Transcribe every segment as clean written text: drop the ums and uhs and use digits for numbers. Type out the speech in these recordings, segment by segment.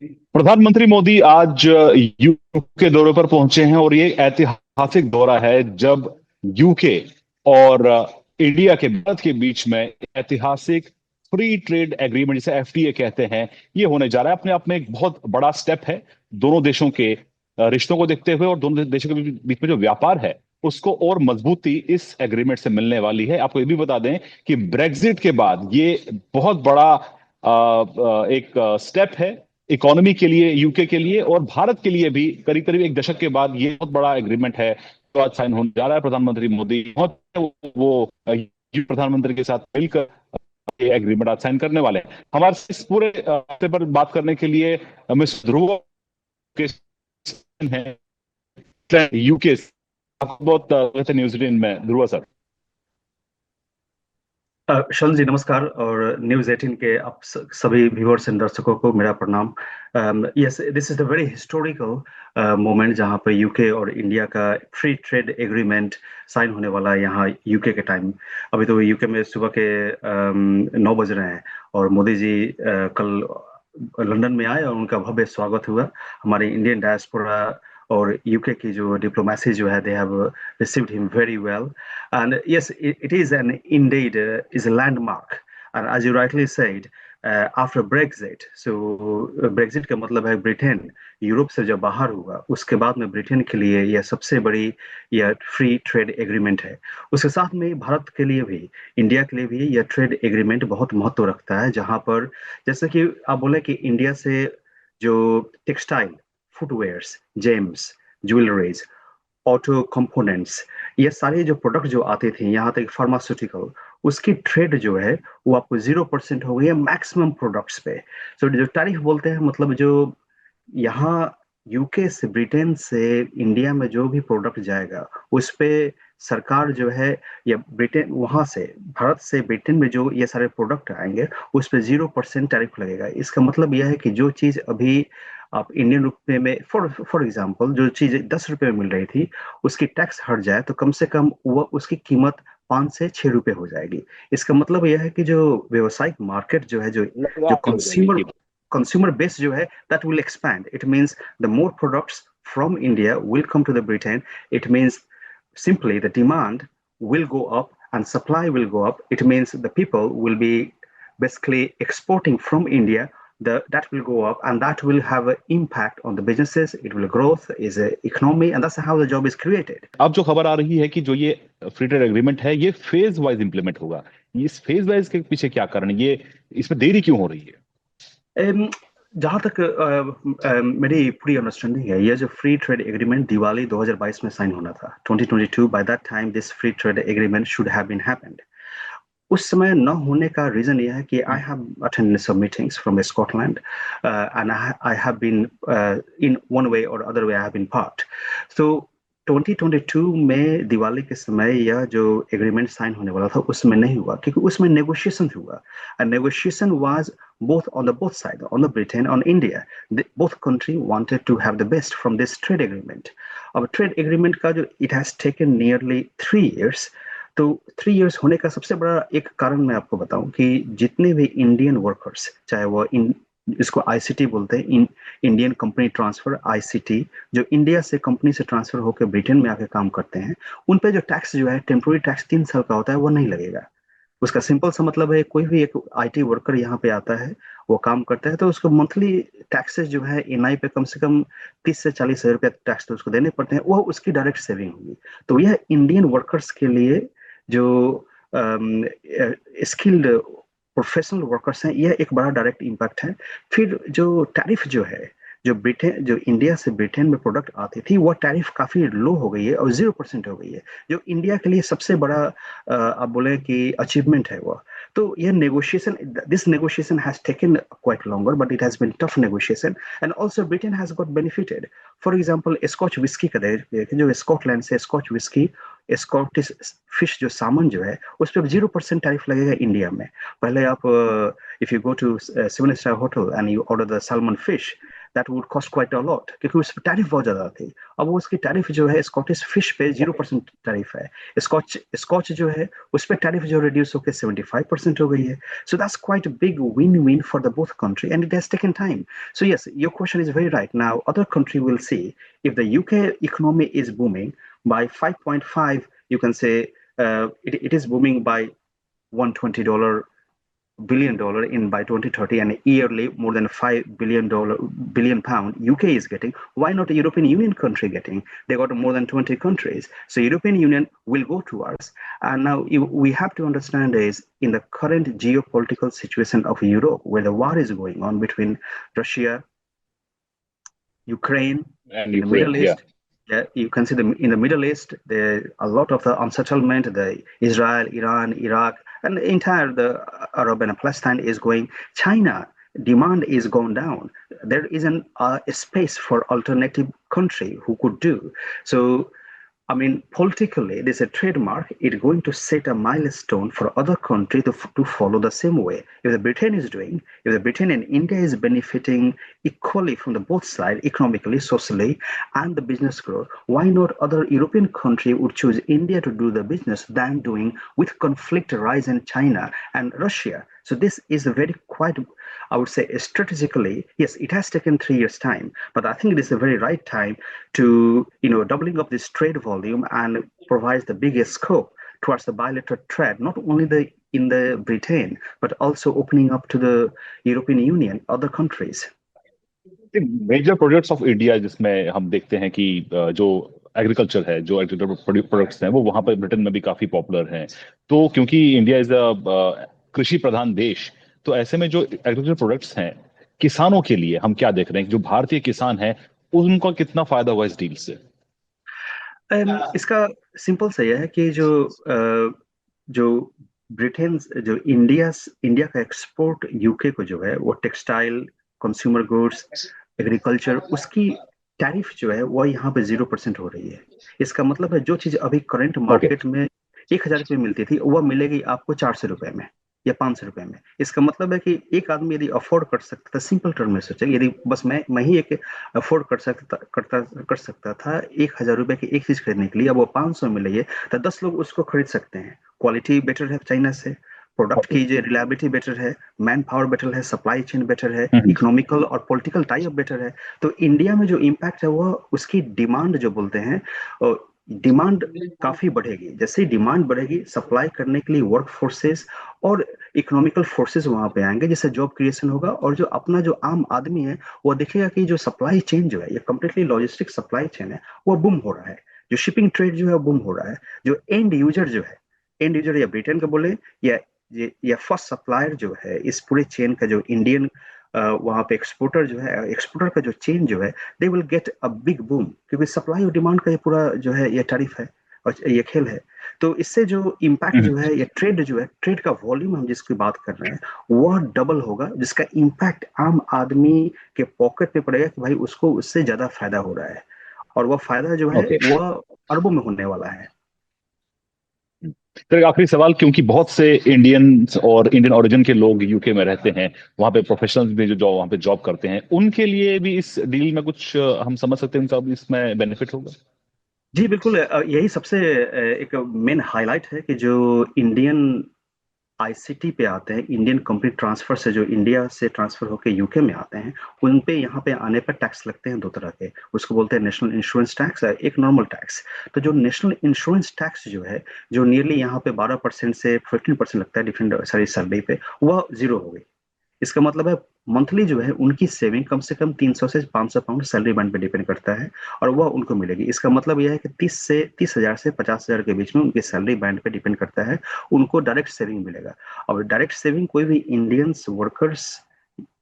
प्रधानमंत्री मोदी आज यूके दौरे पर पहुंचे हैं और ये ऐतिहासिक दौरा है जब यूके और इंडिया के भारत के बीच में ऐतिहासिक फ्री ट्रेड एग्रीमेंट जिसे एफटीए कहते हैं ये होने जा रहा है। अपने आप में एक बहुत बड़ा स्टेप है दोनों देशों के रिश्तों को देखते हुए, और दोनों देशों के बीच में जो व्यापार है उसको और मजबूती इस एग्रीमेंट से मिलने वाली है। आपको ये भी बता दें कि ब्रेग्जिट के बाद ये बहुत बड़ा एक स्टेप है इकोनॉमी के लिए, यूके के लिए और भारत के लिए भी। करीब करीब एक दशक के बाद ये बहुत बड़ा एग्रीमेंट है जो आज साइन होने जा रहा है। प्रधानमंत्री मोदी वो प्रधानमंत्री के साथ मिलकर ये एग्रीमेंट आज साइन करने वाले हैं। हमारे इस पूरे हफ्ते पर बात करने के लिए मिस ध्रुव के हैं यूके। बहुत बहुत न्यूजीलैंड में ध्रुव सर। शरण जी नमस्कार। और न्यूज 18 के आप सभी व्यूअर्स एंड दर्शकों को मेरा प्रणाम। Yes, this is the very historical moment जहां पर यूके और इंडिया का फ्री ट्रेड एग्रीमेंट साइन होने वाला है यहाँ यूके के टाइम। अभी तो यूके में सुबह के 9 बज रहे हैं और मोदी जी कल लंदन में आए और उनका भव्य स्वागत हुआ। हमारे इंडियन डायस्पोरा और यूके की जो डिप्लोमेसी जो है, they have received him very well. And yes, it is an indeed is a landmark. And as you rightly said, after Brexit, so Brexit का मतलब है ब्रिटेन यूरोप से जब बाहर हुआ उसके बाद में ब्रिटेन के लिए यह सबसे बड़ी यह फ्री ट्रेड एग्रीमेंट है। उसके साथ में भारत के लिए भी, इंडिया के लिए भी यह ट्रेड एग्रीमेंट बहुत महत्व रखता है, जहां पर जैसे कि आप बोले कि इंडिया से जो textile, footwears, James, jewelleries, auto components, ये सारे जो प्रोडक्ट जो आते थे यहाँ तक फार्मास्यूटिकल, उसकी ट्रेड जो है वो आपको 0% हो गई है मैक्सिमम प्रोडक्ट्स पे। सो जो टैरिफ बोलते हैं, मतलब जो यहाँ यूके से, ब्रिटेन से इंडिया में जो भी प्रोडक्ट जाएगा उस पे सरकार जो है, या ब्रिटेन वहां से, भारत से ब्रिटेन में जो ये सारे प्रोडक्ट आएंगे उस पे 0% टैरिफ लगेगा। इसका मतलब यह है कि जो चीज अभी आप इंडियन रुपए में, फॉर एग्जांपल जो चीज 10 रुपए में मिल रही थी, उसकी टैक्स हट जाए तो कम से कम वो उसकी कीमत 5 से 6 रुपए हो जाएगी। इसका मतलब यह है कि जो व्यवसायिक मार्केट जो है, जो जो लाख हो जाएगी कंज्यूमर कीमत। consumer base जो है, that will expand. It means the more products from India will come to the Britain. It means simply the demand will go up and supply will go up. It means the people will be basically exporting from India. That will go up and that will have an impact on the businesses. It will growth is a economy, and that's how the job is created. अब जो खबर आ रही है कि जो ये free trade agreement है ये फेज वाइज इंप्लीमेंट होगा। इस फेज वाइज के पीछे क्या कारण है? ये इसमें देरी क्यों हो रही है? Um, जहाँ तक मेरी पूरी अंडरस्टैंडिंग है, ये जो फ्री ट्रेड एग्रीमेंट दिवाली 2022 में साइन होना था, 2022, by that time this free trade agreement should have been happened. उस समय न होने का रीजन यह है कि I have attended some meetings from Scotland and I have been in one way or other way I have been part. So 2022 में दिवाली के समय यह जो एग्रीमेंट साइन होने वाला था उसमें नहीं हुआ, क्योंकि उसमें नेगोशिएशन हुआ। And negotiation was both on the both side, on the Britain, on India. Both country wanted to have the best from this trade agreement. अब ट्रेड एग्रीमेंट का जो it has taken nearly 3 years, तो 3 years होने का सबसे बड़ा एक कारण मैं आपको बताऊं कि जितने भी इंडियन वर्कर्स, चाहे वो इसको आईसीटी बोलते हैं, इंडियन कंपनी ट्रांसफर, आईसीटी, जो इंडिया से कंपनी से ट्रांसफर होकर ब्रिटेन में आके काम करते हैं, उन पे जो टैक्स जो है, टेम्पोररी टैक्स 3 साल का होता है, वो नहीं लगेगा। उसका सिंपल सा मतलब है, कोई भी एक आईटी वर्कर यहाँ पे आता है, वो काम करता है, तो उसको मंथली टैक्सेस जो है एनआई पे कम से कम 30 से 40 हजार रुपया टैक्स तो उसको देने पड़ते हैं, वो उसकी डायरेक्ट सेविंग होगी। तो यह इंडियन वर्कर्स के लिए, जो स्किल्ड प्रोफेशनल वर्कर्स हैं, यह एक बड़ा डायरेक्ट इम्पैक्ट है। फिर जो टैरिफ जो है, जो ब्रिटेन, जो इंडिया से ब्रिटेन में प्रोडक्ट आती थी, वो टैरिफ काफी लो हो गई है और 0% हो गई है, जो इंडिया के लिए सबसे बड़ा आप बोले कि अचीवमेंट है वो। तो यह negotiation, this negotiation has taken quite longer, but it has been tough negotiation, and also Britain has got benefited. For example Scotch whisky का देखें, जो स्कॉटलैंड से स्कॉच विस्की, स्कॉटिश फिश जो सामान जो है, उस पर 0% टैरिफ लगेगा इंडिया में। पहले आप if you go to 7 star hotel and you order the salmon fish, that would cost quite a lot, क्योंकि उस पर टैरिफ बहुत ज्यादा थी। अब वो उसकी टैरिफ जो है स्कॉटिश फिश पे 0% टैरिफ है। स्कॉच जो है उस पर टैरिफ जो रिड्यूस होकर 75% हो गई है। So that's quite big win win for the both country and it has taken time. So yes, your question is very right. Now other country will see if the UK economy is booming by 5.5, you can say it is booming by $120 billion in by 2030, and yearly more than $5 billion UK is getting. Why not a European Union country getting? They got more than 20 countries, so European Union will go towards. And now we have to understand is in the current geopolitical situation of Europe, where the war is going on between Russia, Ukraine, And in the Ukraine, Middle yeah. East. Yeah, you can see in the Middle East, there a lot of the unsettlement, the Israel, Iran, Iraq, and the entire the Arab and Palestine is going. China demand is going down. There isn't a space for alternative country who could do so. I mean, politically, there's a trademark. It's going to set a milestone for other countries to follow the same way. If the Britain is doing, if the Britain and India is benefiting equally from the both sides, economically, socially, and the business growth, why not other European country would choose India to do the business than doing with conflict rise in China and Russia? So this is a very quite, I would say, strategically, yes, it has taken 3 years time, but I think it is a very right time to, doubling up this trade volume and provides the biggest scope towards the bilateral trade, not only in the Britain, but also opening up to the European Union, other countries. Major products of India जिसमें हम देखते हैं कि जो agriculture है, जो agriculture products हैं, वो वहां पर ब्रिटेन में भी काफी पॉपुलर हैं। तो क्योंकि इंडिया इज अ कृषि प्रधान देश, तो ऐसे में जो एग्रीकल्चर प्रोडक्ट्स हैं किसानों के लिए, हम क्या देख रहे हैं कि जो भारतीय किसान है उनका कितना फायदा हुआ इस डील से? इसका सिंपल सा यह है कि जो ब्रिटेन, जो इंडिया का एक्सपोर्ट यूके को जो है वो टेक्सटाइल, कंज्यूमर गुड्स, एग्रीकल्चर, उसकी टैरिफ जो है वो यहाँ पे 0% हो रही है। इसका मतलब है जो चीज अभी करंट मार्केट में 1,000 रुपये मिलती थी वह मिलेगी आपको 400 रुपये में या 500 रुपये में। इसका मतलब है कि एक आदमी यदि अफोर्ड कर सकता था, सिंपल टर्म में सोचे, यदि बस मैं ही एक अफोर्ड कर सकता था 1,000 रुपये की एक चीज खरीदने के लिए, अब वो 500 में लिए तो 10 लोग उसको खरीद सकते हैं। क्वालिटी बेटर है चाइना से, प्रोडक्ट की जो रिलायबिलिटी बेटर है, मैन पावर बेटर है, सप्लाई चेन बेटर है, इकोनॉमिकल और पॉलिटिकल टाई अप बेटर है। तो इंडिया में जो इम्पैक्ट है वो उसकी डिमांड जो बोलते हैं, डिमांड काफी बढ़ेगी। जैसे ही डिमांड बढ़ेगी, सप्लाई करने के लिए वर्क फोर्सेस और इकोनॉमिकल फोर्सेस वहां पे आएंगे, जिससे जॉब क्रिएशन होगा। और जो अपना जो आम आदमी है वो देखेगा कि जो सप्लाई चेन जो है, ये कंप्लीटली लॉजिस्टिक सप्लाई चेन है, वो बूम हो रहा है। जो शिपिंग ट्रेड जो है बूम हो रहा है। जो एंड यूजर जो है, एंड यूजर या ब्रिटेन का बोले या फर्स्ट सप्लायर जो है इस पूरे चेन का, जो इंडियन वहां पे एक्सपोर्टर जो है, एक्सपोर्टर का जो चेन जो है, दे will get a big boom, क्योंकि सप्लाई और डिमांड का ये पूरा जो है ये टैरिफ है और ये खेल है। तो इससे जो इम्पैक्ट जो है, ये ट्रेड जो है, ट्रेड का वॉल्यूम हम जिसकी बात कर रहे हैं वह डबल होगा, जिसका इम्पैक्ट आम आदमी के पॉकेट पे पड़ेगा कि भाई उसको उससे ज्यादा फायदा हो रहा है, और वह फायदा जो है वह अरबों में होने वाला है। तो एक आखिरी सवाल, क्योंकि बहुत से इंडियंस और इंडियन ओरिजिन के लोग यूके में रहते हैं, वहां पे प्रोफेशनल्स भी जो वहां पे जॉब करते हैं, उनके लिए भी इस डील में कुछ हम समझ सकते हैं उनका भी इसमें बेनिफिट होगा? जी बिल्कुल, यही सबसे एक मेन हाईलाइट है कि जो इंडियन आईसीटी पे आते हैं, इंडियन कंपनी ट्रांसफर से जो इंडिया से ट्रांसफर होकर यूके में आते हैं, उन पे यहाँ पे आने पर टैक्स लगते हैं 2 तरह के। उसको बोलते हैं नेशनल इंश्योरेंस टैक्स, एक नॉर्मल टैक्स। तो जो नेशनल इंश्योरेंस टैक्स जो है, जो नियरली यहाँ पे 12% से 15% लगता है डिफरेंट सारी सैलरी पे, वह 0 हो गई। इसका मतलब है मंथली जो है उनकी सेविंग कम से कम 300 से 500 पाउंड सैलरी बैंड पे डिपेंड करता है, और वह उनको मिलेगी। इसका मतलब यह है कि 30,000 से 50,000 के बीच में उनकी सैलरी बैंड पे डिपेंड करता है, उनको डायरेक्ट सेविंग मिलेगा। और डायरेक्ट सेविंग कोई भी इंडियंस वर्कर्स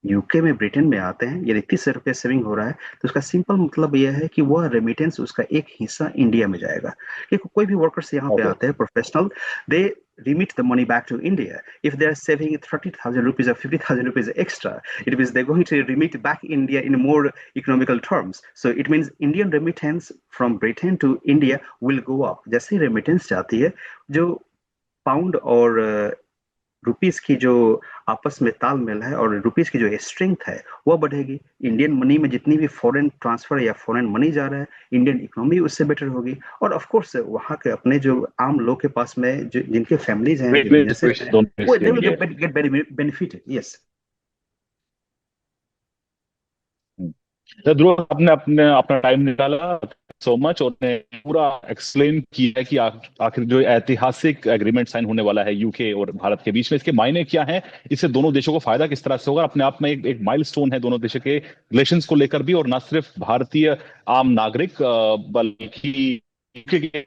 यूके में, ब्रिटेन में आते हैं, यदि 30 रुपये सेविंग हो रहा है तो उसका सिंपल मतलब यह है कि वह रेमिटेंस, उसका एक हिस्सा इंडिया में जाएगा। क्योंकि कोई भी वर्कर्स यहाँ पे आते हैं professional, they remit the money back to India. If they are saving 30,000 rupees or 50,000 rupees extra, it means they're going to remit back India in more economical terms. So it means Indian remittance from Britain to India will go up. जैसे ही remittance जाती है, जो pound और rupees की जो आपस में तालमेल है और रुपीस की जो स्ट्रेंथ है वह बढ़ेगी। इंडियन मनी में जितनी भी फॉरेन ट्रांसफर या फॉरेन मनी जा रहा है, इंडियन इकोनॉमी उससे बेटर होगी। और ऑफ कोर्स वहाँ के अपने जो आम लोग के पास में जो जिनके फैमिलीज हैं, जो बिजनेसेस हैं, वो they will get benefited. Yes. Dhruv, आपने अपने अपना टाइम निकाला, सो मच, और ने पूरा एक्सप्लेन किया कि आखिर जो ऐतिहासिक एग्रीमेंट साइन होने वाला है यूके और भारत के बीच में, इसके मायने क्या हैं, इससे दोनों देशों को फायदा किस तरह से होगा, अपने आप में एक माइलस्टोन है दोनों देशों के रिलेशंस को लेकर भी, और ना सिर्फ भारतीय आम नागरिक बल्कि यूके के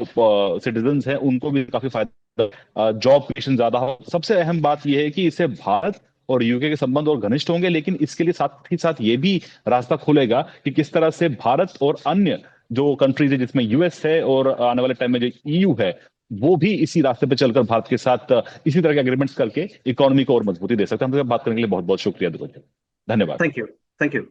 सिटीजन्स हैं उनको भी काफी फायदा, जॉब क्रिएशन ज्यादा हो। सबसे अहम बात यह है कि इससे भारत और यूके के संबंध और घनिष्ठ होंगे, लेकिन इसके लिए साथ ही साथ ये भी रास्ता खुलेगा कि किस तरह से भारत और अन्य जो कंट्रीज है जिसमें यूएस है और आने वाले टाइम में जो ईयू है, वो भी इसी रास्ते पे चलकर भारत के साथ इसी तरह के एग्रीमेंट्स करके इकोनॉमी को और मजबूती दे सकते हैं। हमसे बात करने के लिए बहुत बहुत शुक्रिया ध्रुव। धन्यवाद। Thank you. Thank you.